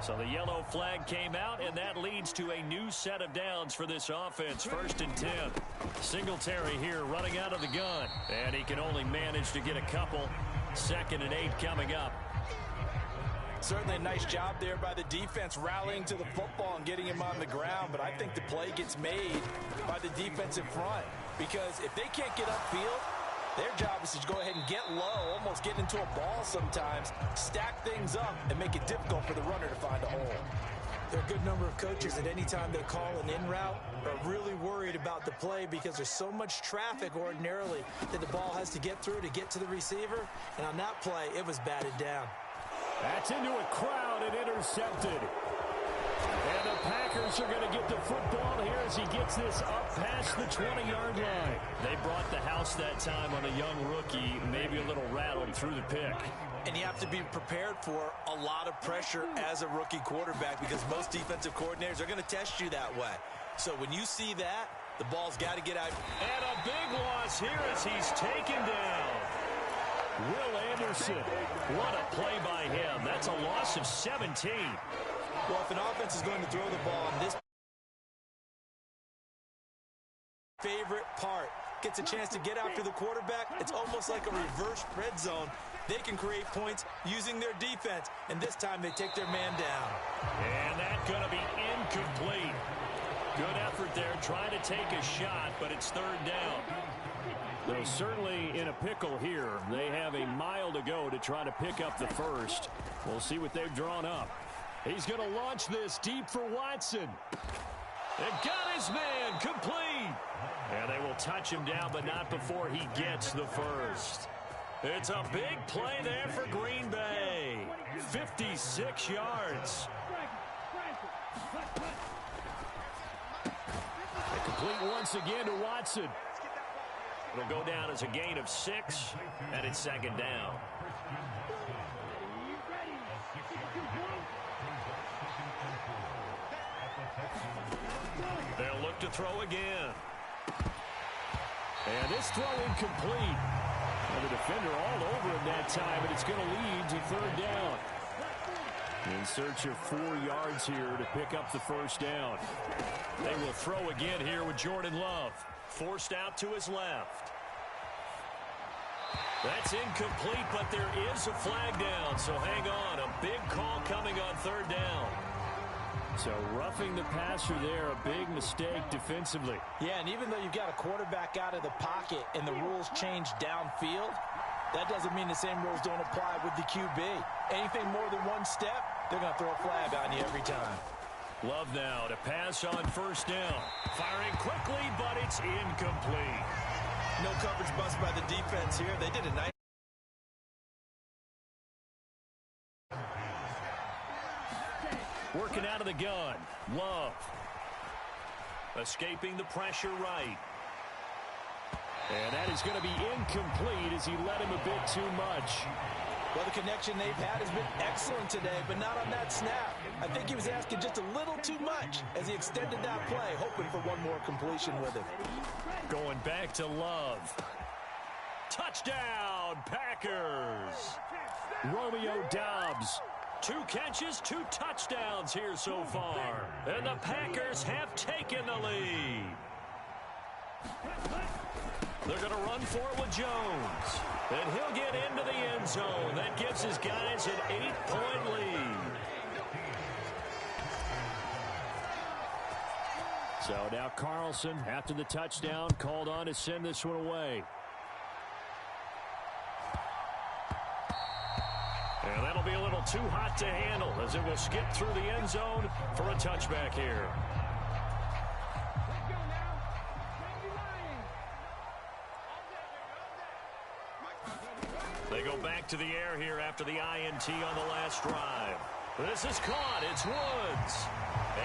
So the yellow flag came out, and that leads to a new set of downs for this offense. 1st and 10. Singletary here running out of the gun. And he can only manage to get a couple. 2nd and 8 coming up. Certainly a nice job there by the defense rallying to the football and getting him on the ground. But I think the play gets made by the defensive front. Because if they can't get upfield, their job is to go ahead and get low, almost get into a ball sometimes, stack things up, and make it difficult for the runner to find a hole. There are a good number of coaches at any time they call an in route are really worried about the play, because there's so much traffic ordinarily that the ball has to get through to get to the receiver. And on that play, it was batted down. That's into a crowd and intercepted. And the Packers are going to get the football here as he gets this up past the 20-yard line. They brought the house that time on a young rookie, maybe a little rattled through the pick. And you have to be prepared for a lot of pressure as a rookie quarterback, because most defensive coordinators are going to test you that way. So when you see that, the ball's got to get out. And a big loss here as he's taken down. Will Anderson. What a play by him. That's a loss of 17. Well, if an offense is going to throw the ball on this favorite part, gets a chance to get after the quarterback, it's almost like a reverse red zone. They can create points using their defense, and this time they take their man down. And that's going to be incomplete. Good effort there, trying to take a shot, but it's 3rd down. They're certainly in a pickle here. They have a mile to go to try to pick up the first. We'll see what they've drawn up. He's going to launch this deep for Watson. And got his man complete. And they will touch him down, but not before he gets the first. It's a big play there for Green Bay. 56 yards. A complete once again to Watson. It'll go down as a gain of 6, and it's 2nd down. They'll look to throw again. And this throw incomplete. And the defender all over him that time, and it's going to lead to 3rd down. In search of 4 yards here to pick up the first down. They will throw again here with Jordan Love. Forced out to his left. That's incomplete, but there is a flag down, so hang on. A big call coming on third down. So roughing the passer there, a big mistake defensively. Yeah, and even though you've got a quarterback out of the pocket and the rules change downfield, that doesn't mean the same rules don't apply with the QB. Anything more than one step, they're going to throw a flag on you every time. Love now to pass on first down. Firing quickly, but it's incomplete. No coverage bust by the defense here. They did a nice. Working out of the gun. Love. Escaping the pressure right. And that is going to be incomplete as he led him a bit too much. Well, the connection they've had has been excellent today, but not on that snap. I think he was asking just a little too much as he extended that play, hoping for one more completion with him. Going back to Love. Touchdown, Packers. Romeo Doubs. 2 catches, 2 touchdowns here so far. And the Packers have taken the lead. They're going to run for it with Jones. And he'll get into the end zone. That gives his guys an 8-point lead. So now Carlson, after the touchdown, called on to send this one away. And that'll be a little too hot to handle as it will skip through the end zone for a touchback here. They go back to the air here after the INT on the last drive. This is caught. It's Woods.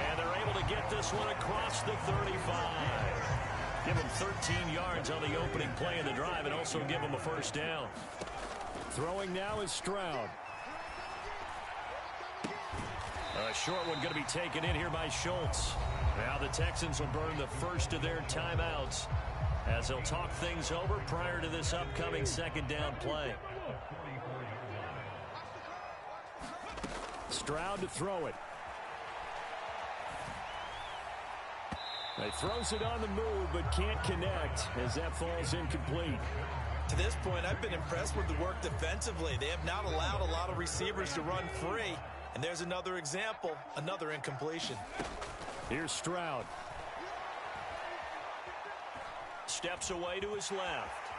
And they're able to get this one across the 35. Give them 13 yards on the opening play of the drive and also give them a first down. Throwing now is Stroud. A short one going to be taken in here by Schultz. Now the Texans will burn the first of their timeouts as they'll talk things over prior to this upcoming second down play. Stroud to throw it. He throws it on the move but can't connect as that falls incomplete. To this point, I've been impressed with the work defensively. They have not allowed a lot of receivers to run free. And there's another example, another incompletion. Here's Stroud. Steps away to his left.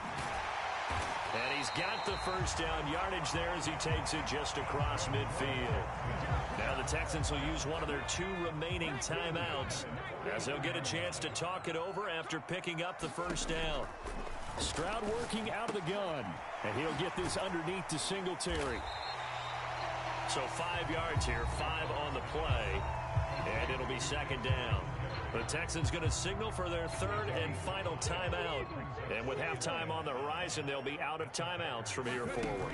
And he's got the first down yardage there as he takes it just across midfield. Now the Texans will use one of their 2 remaining timeouts as they'll get a chance to talk it over after picking up the first down. Stroud working out of the gun. And he'll get this underneath to Singletary. So 5 yards here, 5 on the play, and it'll be second down. The Texans going to signal for their 3rd and final timeout. And with halftime on the horizon, they'll be out of timeouts from here forward.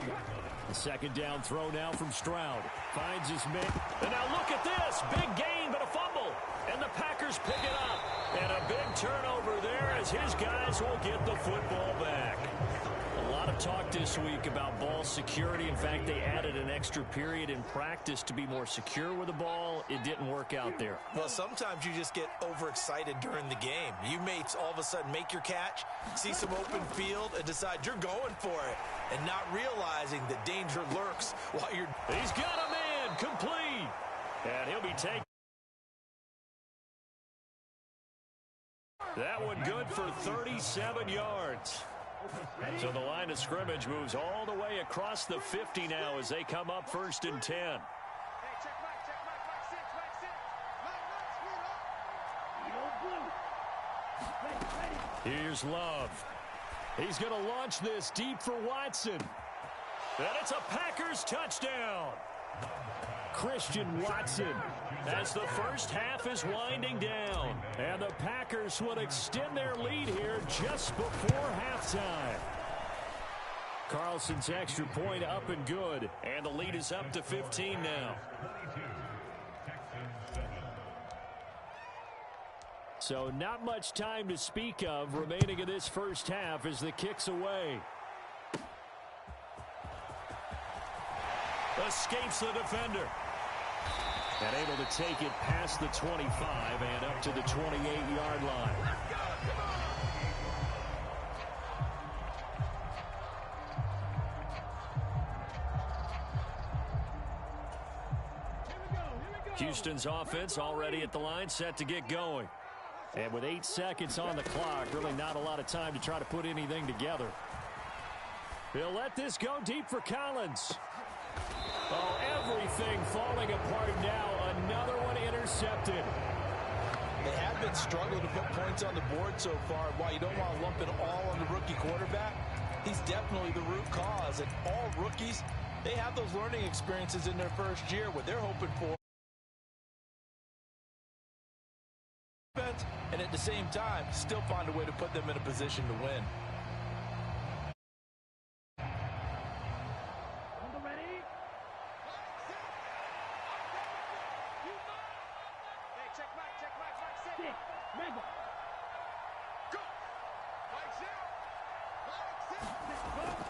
The second down throw now from Stroud. Finds his man. And now look at this. Big gain, but a fumble. And the Packers pick it up. And a big turnover there as his guys will get the football back. A lot of talk this week about ball security. In fact, they added an extra period in practice to be more secure with the ball. It didn't work out there. Well, sometimes you just get overexcited during the game. You may all of a sudden make your catch, see some open field, and decide you're going for it, and not realizing that danger lurks while you're... He's got a man complete. And he'll be taken. That one good for 37 yards. So the line of scrimmage moves all the way across the 50 now as they come up 1st and 10. Here's Love. He's going to launch this deep for Watson. And it's a Packers touchdown. Christian Watson. As the first half is winding down. And the Packers will extend their lead here just before halftime. Carlson's extra point up and good. And the lead is up to 15 now. So not much time to speak of remaining in this first half as the kick's away. Escapes the defender. And able to take it past the 25 and up to the 28-yard line. Houston's offense already at the line, set to get going. And with 8 seconds on the clock, really not a lot of time to try to put anything together. He'll let this go deep for Collins. Oh, everything falling apart now. Another one intercepted. They have been struggling to put points on the board so far. While you don't want to lump it all on the rookie quarterback, he's definitely the root cause. And all rookies, they have those learning experiences in their first year where they're hoping for. And at the same time, still find a way to put them in a position to win.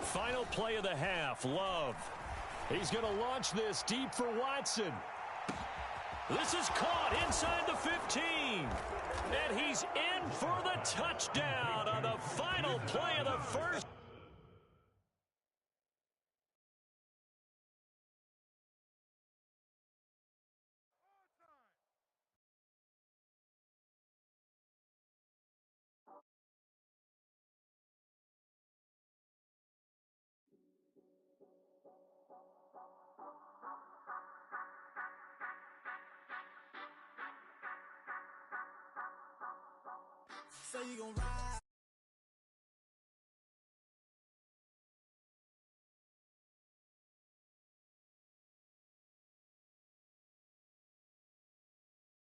Final play of the half, Love. He's going to launch this deep for Watson. This is caught inside the 15. And he's in for the touchdown on the final play of the first. Say you gon' ride.